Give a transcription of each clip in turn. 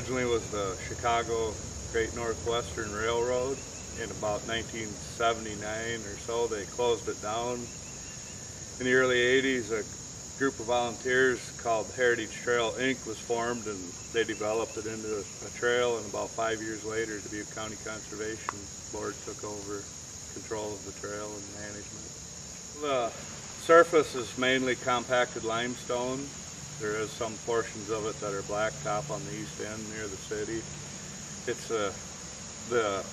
originally was the Chicago Great Northwestern Railroad. In about 1979 or so, they closed it down. In the early 80s, a group of volunteers called Heritage Trail Inc. was formed, and they developed it into a trail, and about 5 years later, the Dubuque County Conservation Board took over control of the trail and management. The surface is mainly compacted limestone. There is some portions of it that are blacktop on the east end near the city. The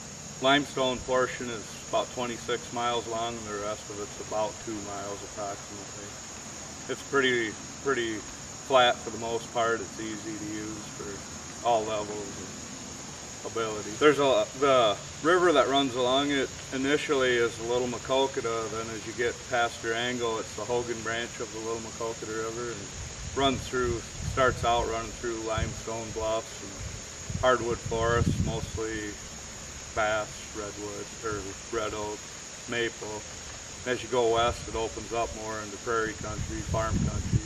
limestone portion is about 26 miles long, and the rest of it's about 2 miles approximately. It's pretty flat for the most part. It's easy to use for all levels and ability. The river that runs along it initially is the Little Maquoketa. Then as you get past Durango, it's the Hogan branch of the Little Maquoketa River, and starts out running through limestone bluffs and hardwood forests, mostly bass, redwood, or red oak, maple. As you go west, it opens up more into prairie country, farm country.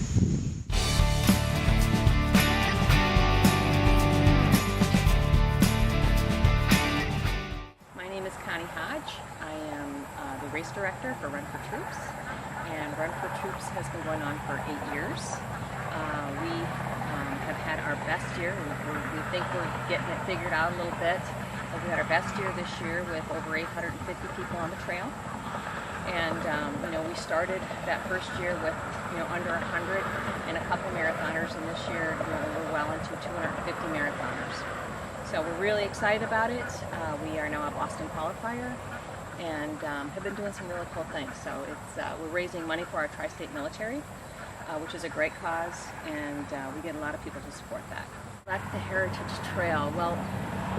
My name is Connie Hodge. I am the race director for Run for Troops, and Run for Troops has been going on for 8 years. We have had our best year. We think we're getting it figured out a little bit. We had our best year this year with over 850 people on the trail. And we started that first year with under 100 and a couple marathoners, and this year we're well into 250 marathoners. So we're really excited about it. We are now a Boston qualifier and have been doing some really cool things. So we're raising money for our tri-state military, which is a great cause, and we get a lot of people to support that. Back to the Heritage Trail. Well,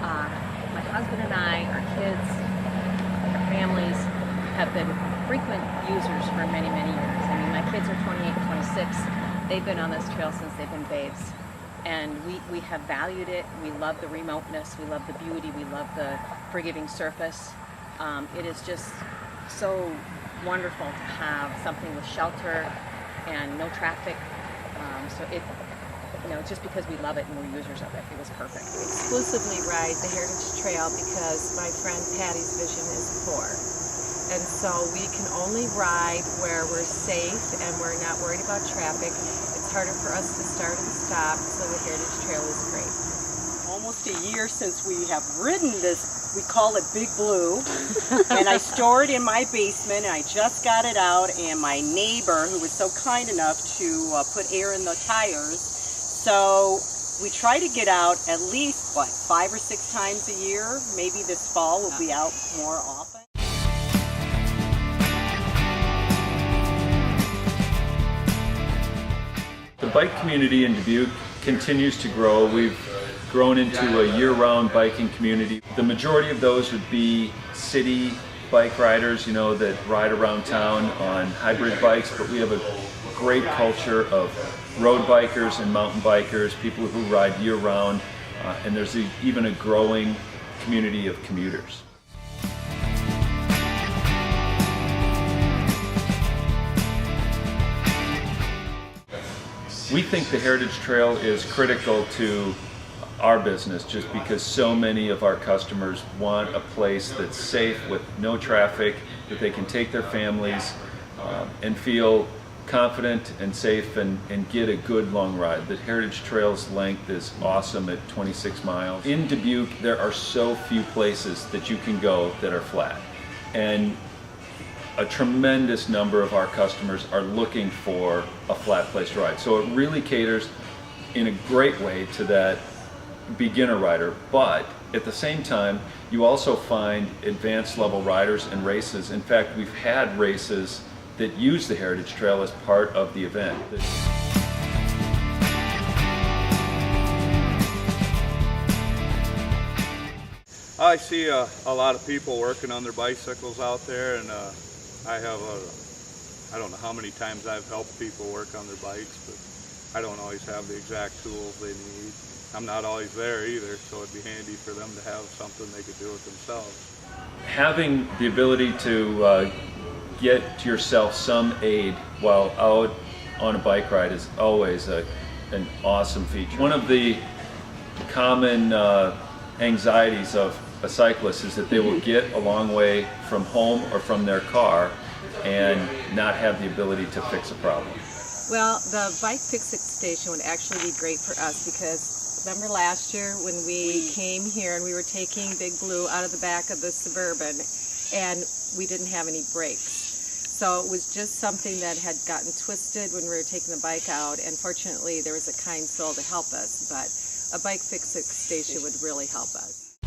my husband and I, our kids, our families have been frequent users for many, many years. I mean, my kids are 28 and 26. They've been on this trail since they've been babes. And we have valued it. We love the remoteness. We love the beauty. We love the forgiving surface. It is just so wonderful to have something with shelter and no traffic. Just because we love it and we're users of it, it was perfect. Exclusively ride the Heritage Trail because my friend Patty's vision is poor. And so we can only ride where we're safe and we're not worried about traffic. It's harder for us to start and stop, so the Heritage Trail is great. Almost a year since we have ridden this, we call it Big Blue, and I store it in my basement, and I just got it out, and my neighbor, who was so kind enough to put air in the tires, so we try to get out at least, 5 or 6 times a year. Maybe this fall we'll be out more often. The bike community in Dubuque continues to grow. We've grown into a year-round biking community. The majority of those would be city bike riders, that ride around town on hybrid bikes, but we have a great culture of road bikers and mountain bikers, people who ride year-round, and there's even a growing community of commuters. We think the Heritage Trail is critical to our business just because so many of our customers want a place that's safe with no traffic, that they can take their families and feel confident and safe and get a good long ride. The Heritage Trail's length is awesome at 26 miles. In Dubuque, there are so few places that you can go that are flat. And a tremendous number of our customers are looking for a flat place to ride. So it really caters in a great way to that beginner rider, but at the same time, you also find advanced level riders and races. In fact, we've had races that use the Heritage Trail as part of the event. I see a lot of people working on their bicycles out there, and I don't know how many times I've helped people work on their bikes, but I don't always have the exact tools they need. I'm not always there either, so it'd be handy for them to have something they could do it themselves. Having the ability to get yourself some aid while out on a bike ride is always an awesome feature. One of the common anxieties of a cyclist is that they will get a long way from home or from their car and not have the ability to fix a problem. Well, the bike fix-it station would actually be great for us because remember last year when we came here and we were taking Big Blue out of the back of the Suburban and we didn't have any brakes. So it was just something that had gotten twisted when we were taking the bike out, and fortunately there was a kind soul to help us, but a bike fix-it station would really help us.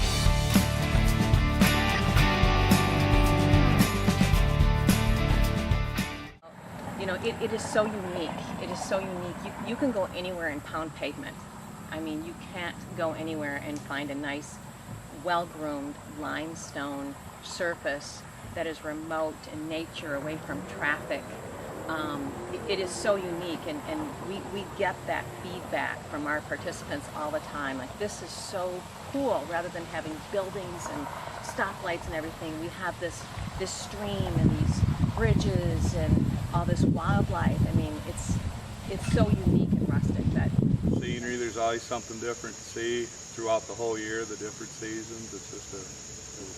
You know, it is so unique. It is so unique. You can go anywhere and pound pavement. I mean, you can't go anywhere and find a nice, well-groomed limestone surface that is remote in nature, away from traffic. It is so unique, and we get that feedback from our participants all the time. Like, this is so cool. Rather than having buildings and stoplights and everything, we have this stream and these bridges and all this wildlife. I mean, it's so unique and rustic that Scenery, there's always something different to see throughout the whole year, the different seasons. It's just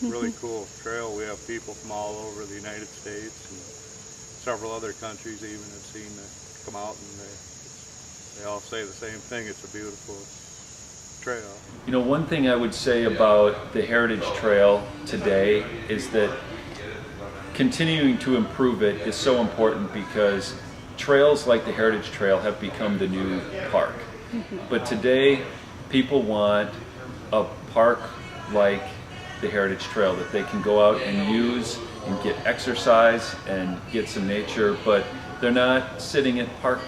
a really cool trail. We have people from all over the United States and several other countries even have seen it come out, and they all say the same thing. It's a beautiful trail. You know, one thing I would say about the Heritage Trail today is that continuing to improve it is so important because trails like the Heritage Trail have become the new park. But today, people want a park like the Heritage Trail that they can go out and use and get exercise and get some nature, but they're not sitting at park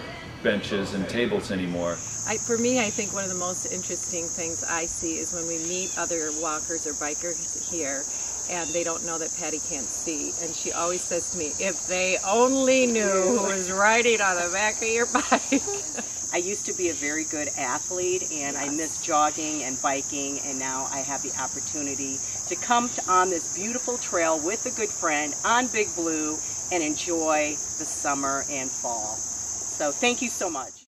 benches and tables anymore. For me, I think one of the most interesting things I see is when we meet other walkers or bikers here and they don't know that Patty can't see. And she always says to me, if they only knew who was riding on the back of your bike. I used to be a very good athlete, and I miss jogging and biking, and now I have the opportunity to come on this beautiful trail with a good friend on Big Blue and enjoy the summer and fall. So thank you so much.